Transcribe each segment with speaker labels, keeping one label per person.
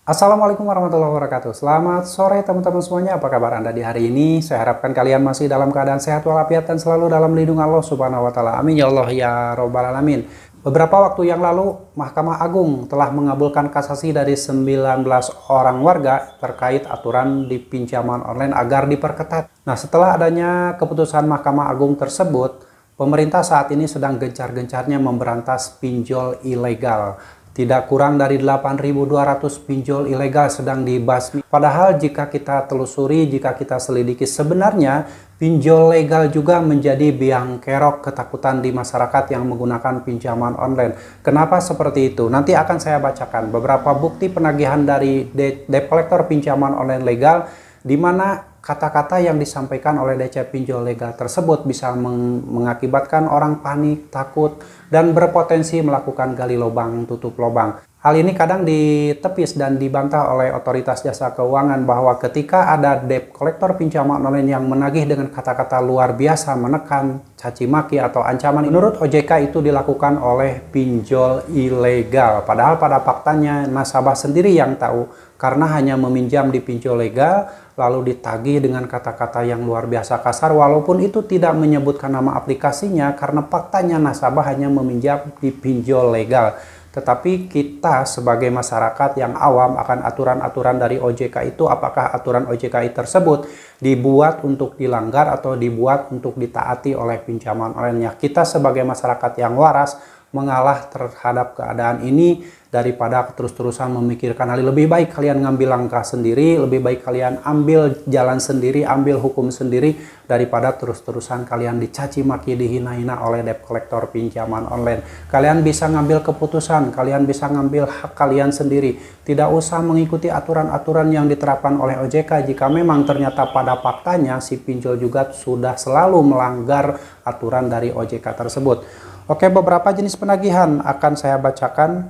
Speaker 1: Assalamualaikum warahmatullahi wabarakatuh. Selamat sore teman-teman semuanya. Apa kabar Anda di hari ini? Saya harapkan kalian masih dalam keadaan sehat walafiat dan selalu dalam lindungan Allah Subhanahu wa taala. Amin ya Allah ya rabbal alamin. Beberapa waktu yang lalu, Mahkamah Agung telah mengabulkan kasasi dari 19 orang warga terkait aturan di pinjaman online agar diperketat. Nah, setelah adanya keputusan Mahkamah Agung tersebut, pemerintah saat ini sedang gencar-gencarnya memberantas pinjol ilegal. Tidak kurang dari 8.200 pinjol ilegal sedang dibasmi. Padahal jika kita telusuri, jika kita selidiki, sebenarnya pinjol legal juga menjadi biang kerok ketakutan di masyarakat yang menggunakan pinjaman online. Kenapa seperti itu? Nanti akan saya bacakan beberapa bukti penagihan dari debt collector pinjaman online legal, di mana kata-kata yang disampaikan oleh DC pinjol legal tersebut bisa mengakibatkan orang panik, takut, dan berpotensi melakukan gali lubang tutup lubang. Hal ini kadang ditepis dan dibantah oleh otoritas jasa keuangan bahwa ketika ada debt collector pinjaman online yang menagih dengan kata-kata luar biasa, menekan, caci maki, atau ancaman, menurut OJK itu dilakukan oleh pinjol ilegal. Padahal pada faktanya nasabah sendiri yang tahu, karena hanya meminjam di pinjol legal, lalu ditagih dengan kata-kata yang luar biasa kasar, walaupun itu tidak menyebutkan nama aplikasinya, karena faktanya nasabah hanya meminjam di pinjol legal. Tetapi kita sebagai masyarakat yang awam akan aturan-aturan dari OJK itu, apakah aturan OJK tersebut dibuat untuk dilanggar atau dibuat untuk ditaati oleh pinjaman online-nya. Kita sebagai masyarakat yang waras mengalah terhadap keadaan ini daripada terus-terusan memikirkan hal lebih baik kalian ngambil langkah sendiri, lebih baik kalian ambil jalan sendiri, ambil hukum sendiri, daripada terus-terusan kalian dicaci maki, dihina-hina oleh debt collector pinjaman online. Kalian bisa ngambil keputusan, kalian bisa ngambil hak kalian sendiri, tidak usah mengikuti aturan-aturan yang diterapkan oleh OJK jika memang ternyata pada faktanya si pinjol juga sudah selalu melanggar aturan dari OJK tersebut. Oke, beberapa jenis penagihan akan saya bacakan.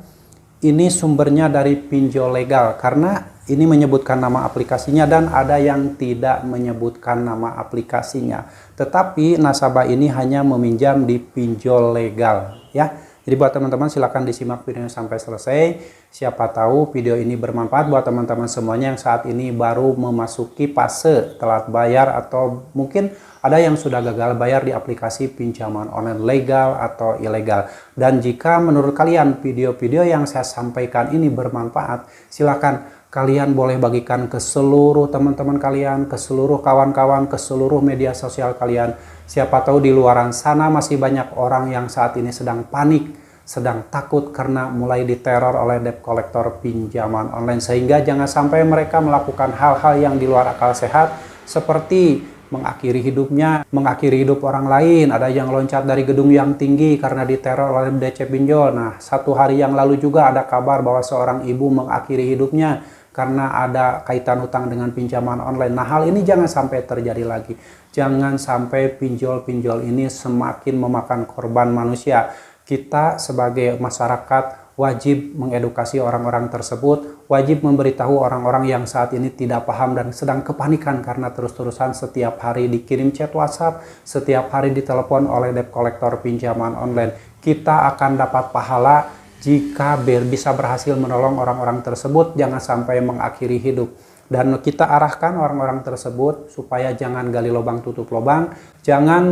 Speaker 1: Ini sumbernya dari pinjol legal karena ini menyebutkan nama aplikasinya dan ada yang tidak menyebutkan nama aplikasinya. Tetapi nasabah ini hanya meminjam di pinjol legal ya. Jadi buat teman-teman silahkan disimak videonya sampai selesai. Siapa tahu video ini bermanfaat buat teman-teman semuanya yang saat ini baru memasuki fase telat bayar atau mungkin ada yang sudah gagal bayar di aplikasi pinjaman online legal atau ilegal. Dan jika menurut kalian video-video yang saya sampaikan ini bermanfaat, silakan kalian boleh bagikan ke seluruh teman-teman kalian, ke seluruh kawan-kawan, ke seluruh media sosial kalian. Siapa tahu di luaran sana masih banyak orang yang saat ini sedang panik, sedang takut karena mulai diteror oleh debt collector pinjaman online. Sehingga jangan sampai mereka melakukan hal-hal yang di luar akal sehat seperti mengakhiri hidupnya, mengakhiri hidup orang lain. Ada yang loncat dari gedung yang tinggi karena diteror oleh DC pinjol. Nah, satu hari yang lalu juga ada kabar bahwa seorang ibu mengakhiri hidupnya karena ada kaitan hutang dengan pinjaman online. Nah, hal ini jangan sampai terjadi lagi. Jangan sampai pinjol-pinjol ini semakin memakan korban manusia. Kita sebagai masyarakat wajib mengedukasi orang-orang tersebut, wajib memberitahu orang-orang yang saat ini tidak paham dan sedang kepanikan karena terus-terusan setiap hari dikirim chat WhatsApp, setiap hari ditelepon oleh debt collector pinjaman online. Kita akan dapat pahala jika bisa berhasil menolong orang-orang tersebut jangan sampai mengakhiri hidup. Dan kita arahkan orang-orang tersebut supaya jangan gali lubang tutup lubang, jangan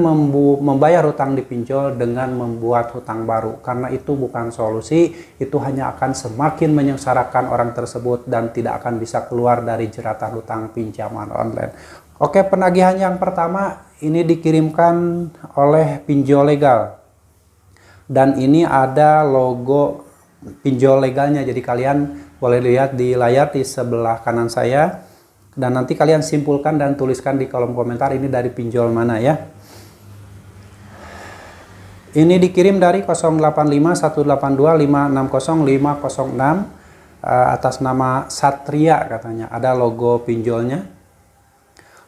Speaker 1: membayar hutang di pinjol dengan membuat hutang baru. Karena itu bukan solusi, itu hanya akan semakin menyengsarakan orang tersebut dan tidak akan bisa keluar dari jeratan hutang pinjaman online. Oke, penagihan yang pertama ini dikirimkan oleh pinjol legal. Dan ini ada logo pinjol legalnya, jadi kalian boleh lihat di layar di sebelah kanan saya, dan nanti kalian simpulkan dan tuliskan di kolom komentar ini dari pinjol mana ya. Ini dikirim dari 085182560506 atas nama Satria katanya, ada logo pinjolnya.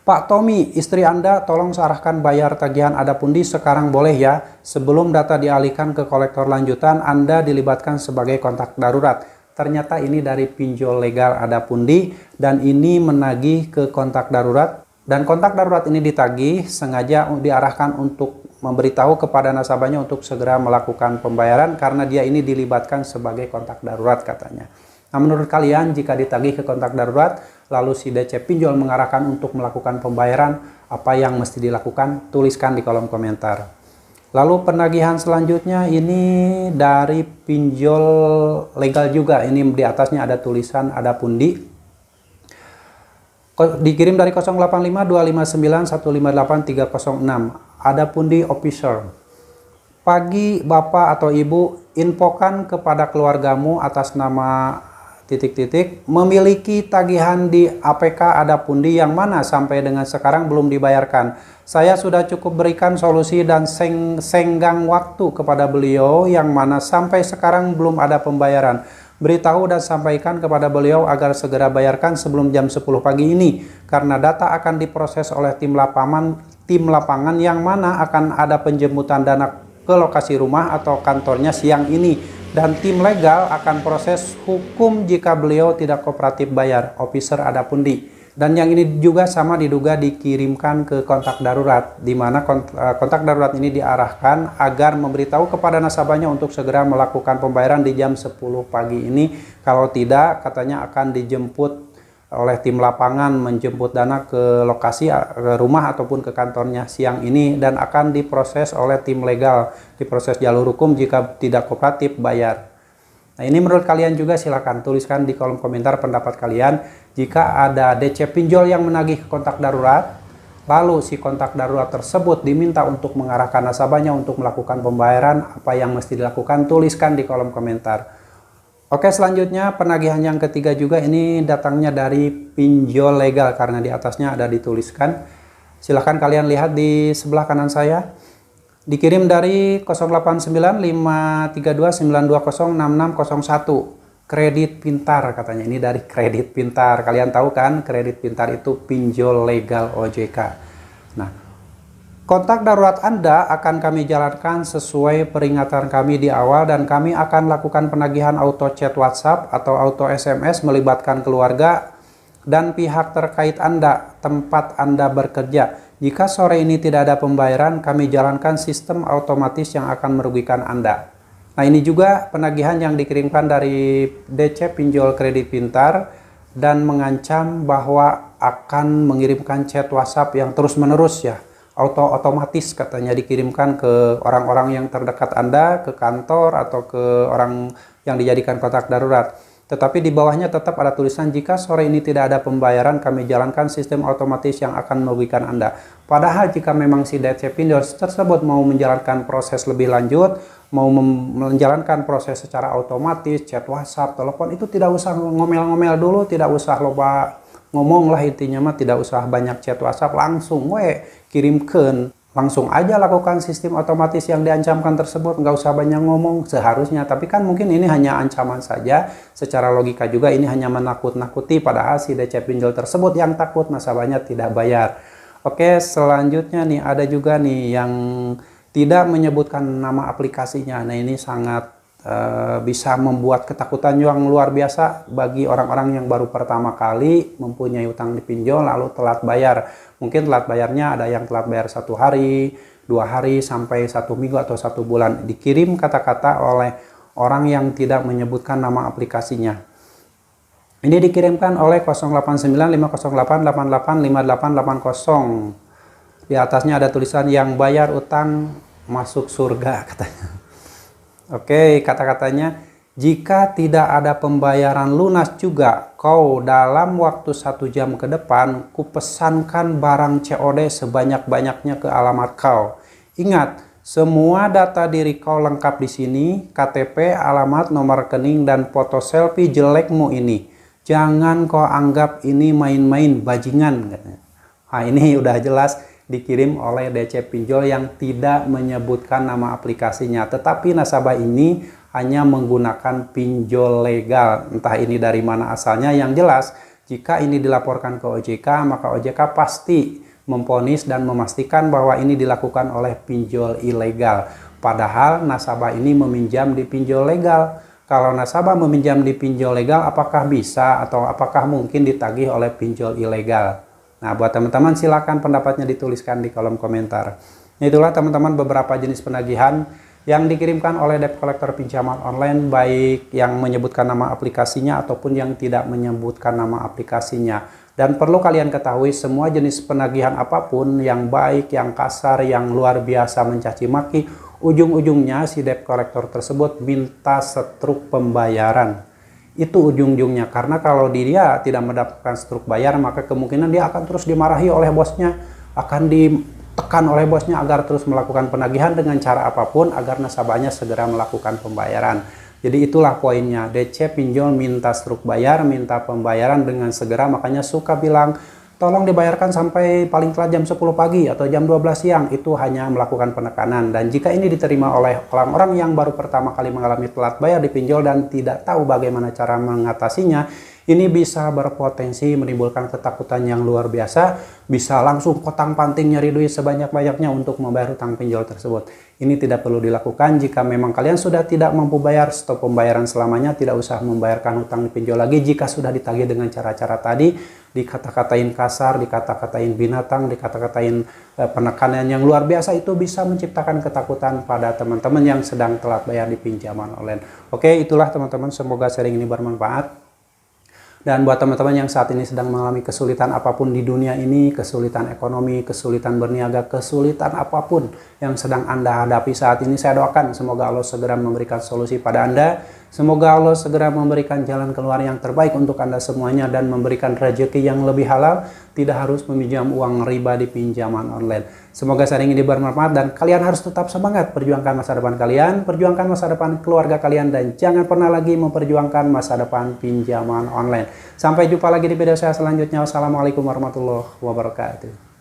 Speaker 1: Pak Tommy, istri Anda tolong serahkan bayar tagihan Adapundi sekarang boleh ya? Sebelum data dialihkan ke kolektor lanjutan, Anda dilibatkan sebagai kontak darurat. Ternyata ini dari pinjol legal Adapundi dan ini menagih ke kontak darurat. Dan kontak darurat ini ditagih sengaja diarahkan untuk memberitahu kepada nasabahnya untuk segera melakukan pembayaran karena dia ini dilibatkan sebagai kontak darurat katanya. Nah, menurut kalian jika ditagih ke kontak darurat, lalu si DC pinjol mengarahkan untuk melakukan pembayaran, apa yang mesti dilakukan? Tuliskan di kolom komentar. Lalu penagihan selanjutnya ini dari pinjol legal juga. Ini di atasnya ada tulisan, ada pundi. Dikirim dari 085259158306. Ada pundi officer. Pagi Bapak atau Ibu, infokan kepada keluargamu atas nama titik-titik memiliki tagihan di APK ada pundi yang mana sampai dengan sekarang belum dibayarkan. Saya sudah cukup berikan solusi dan senggang waktu kepada beliau yang mana sampai sekarang belum ada pembayaran. Beritahu dan sampaikan kepada beliau agar segera bayarkan sebelum jam 10 pagi ini, karena data akan diproses oleh tim lapangan yang mana akan ada penjemputan dana ke lokasi rumah atau kantornya siang ini, dan tim legal akan proses hukum jika beliau tidak kooperatif bayar. Officer ada pundi. Dan yang ini juga sama diduga dikirimkan ke kontak darurat, di mana kontak darurat ini diarahkan agar memberitahu kepada nasabahnya untuk segera melakukan pembayaran di jam 10 pagi ini. Kalau tidak, katanya akan dijemput oleh tim lapangan, menjemput dana ke lokasi, ke rumah ataupun ke kantornya siang ini, dan akan diproses oleh tim legal, diproses jalur hukum jika tidak kooperatif bayar. Nah, ini menurut kalian juga silahkan tuliskan di kolom komentar pendapat kalian. Jika ada DC pinjol yang menagih ke kontak darurat, lalu si kontak darurat tersebut diminta untuk mengarahkan nasabahnya untuk melakukan pembayaran, apa yang mesti dilakukan? Tuliskan di kolom komentar. Oke, selanjutnya penagihan yang ketiga juga ini datangnya dari pinjol legal, karena di atasnya ada dituliskan. Silahkan kalian lihat di sebelah kanan saya. Dikirim dari 08953292066601. Kredit Pintar katanya. Ini dari Kredit Pintar. Kalian tahu kan, Kredit Pintar itu pinjol legal OJK. Nah, kontak darurat Anda akan kami jalankan sesuai peringatan kami di awal, dan kami akan lakukan penagihan auto chat WhatsApp atau auto SMS melibatkan keluarga dan pihak terkait Anda, tempat Anda bekerja. Jika sore ini tidak ada pembayaran, kami jalankan sistem otomatis yang akan merugikan Anda. Nah, ini juga penagihan yang dikirimkan dari DC Pinjol Kredit Pintar dan mengancam bahwa akan mengirimkan chat WhatsApp yang terus-menerus ya. Otomatis katanya dikirimkan ke orang-orang yang terdekat Anda, ke kantor atau ke orang yang dijadikan kontak darurat. Tetapi di bawahnya tetap ada tulisan, jika sore ini tidak ada pembayaran, kami jalankan sistem otomatis yang akan merugikan Anda. Padahal jika memang si DC pinjol tersebut mau menjalankan proses lebih lanjut, mau menjalankan proses secara otomatis, chat WhatsApp, telepon, itu tidak usah ngomel-ngomel dulu, tidak usah lupa ngomong lah, intinya mah tidak usah banyak chat WhatsApp, langsung kirimkan, langsung aja lakukan sistem otomatis yang diancamkan tersebut, nggak usah banyak ngomong seharusnya. Tapi kan mungkin ini hanya ancaman saja, secara logika juga ini hanya menakut-nakuti, padahal si DC pinjol tersebut yang takut nasabahnya tidak bayar. Oke, selanjutnya nih ada juga nih yang tidak menyebutkan nama aplikasinya. Nah, ini sangat bisa membuat ketakutan yang luar biasa bagi orang-orang yang baru pertama kali mempunyai utang di pinjol lalu telat bayar. Mungkin telat bayarnya ada yang telat bayar 1 hari, 2 hari, sampai 1 minggu atau 1 bulan. Dikirim kata-kata oleh orang yang tidak menyebutkan nama aplikasinya. Ini dikirimkan oleh 089508885880. Di atasnya ada tulisan, yang bayar utang masuk surga katanya. Oke, kata-katanya, jika tidak ada pembayaran lunas juga, kau dalam waktu 1 jam ke depan, kupesankan barang COD sebanyak-banyaknya ke alamat kau. Ingat, semua data diri kau lengkap di sini, KTP, alamat, nomor rekening, dan foto selfie jelekmu ini. Jangan kau anggap ini main-main, bajingan. Nah, ini udah jelas dikirim oleh DC pinjol yang tidak menyebutkan nama aplikasinya, tetapi nasabah ini hanya menggunakan pinjol legal. Entah ini dari mana asalnya, yang jelas jika ini dilaporkan ke OJK, maka OJK pasti memvonis dan memastikan bahwa ini dilakukan oleh pinjol ilegal. Padahal nasabah ini meminjam di pinjol legal. Kalau nasabah meminjam di pinjol legal, apakah bisa atau apakah mungkin ditagih oleh pinjol ilegal? Nah, buat teman-teman silakan pendapatnya dituliskan di kolom komentar. Itulah teman-teman beberapa jenis penagihan yang dikirimkan oleh debt collector pinjaman online, baik yang menyebutkan nama aplikasinya ataupun yang tidak menyebutkan nama aplikasinya. Dan perlu kalian ketahui, semua jenis penagihan apapun, yang baik, yang kasar, yang luar biasa mencaci maki, ujung-ujungnya si debt collector tersebut minta struk pembayaran. Itu ujung-ujungnya, karena kalau dia tidak mendapatkan struk bayar, maka kemungkinan dia akan terus dimarahi oleh bosnya, akan ditekan oleh bosnya agar terus melakukan penagihan dengan cara apapun agar nasabahnya segera melakukan pembayaran. Jadi itulah poinnya, DC pinjol minta struk bayar, minta pembayaran dengan segera, makanya suka bilang tolong dibayarkan sampai paling telat jam 10 pagi atau jam 12 siang. Itu hanya melakukan penekanan. Dan jika ini diterima oleh orang-orang yang baru pertama kali mengalami telat bayar di pinjol dan tidak tahu bagaimana cara mengatasinya, ini bisa berpotensi menimbulkan ketakutan yang luar biasa, bisa langsung kotang-panting nyari duit sebanyak-banyaknya untuk membayar hutang pinjol tersebut. Ini tidak perlu dilakukan. Jika memang kalian sudah tidak mampu bayar, stop pembayaran selamanya, tidak usah membayarkan hutang pinjol lagi. Jika sudah ditagih dengan cara-cara tadi, dikata-katain kasar, dikata-katain binatang, dikata-katain penekanan yang luar biasa, itu bisa menciptakan ketakutan pada teman-teman yang sedang telat bayar di pinjaman online. Oke, itulah teman-teman, semoga sharing ini bermanfaat. Dan buat teman-teman yang saat ini sedang mengalami kesulitan apapun di dunia ini, kesulitan ekonomi, kesulitan berniaga, kesulitan apapun yang sedang Anda hadapi saat ini, saya doakan semoga Allah segera memberikan solusi pada Anda. Semoga Allah segera memberikan jalan keluar yang terbaik untuk Anda semuanya dan memberikan rezeki yang lebih halal, tidak harus meminjam uang riba di pinjaman online. Semoga sharing ini bermanfaat dan kalian harus tetap semangat perjuangkan masa depan kalian, perjuangkan masa depan keluarga kalian, dan jangan pernah lagi memperjuangkan masa depan pinjaman online. Sampai jumpa lagi di video saya selanjutnya. Wassalamualaikum warahmatullahi wabarakatuh.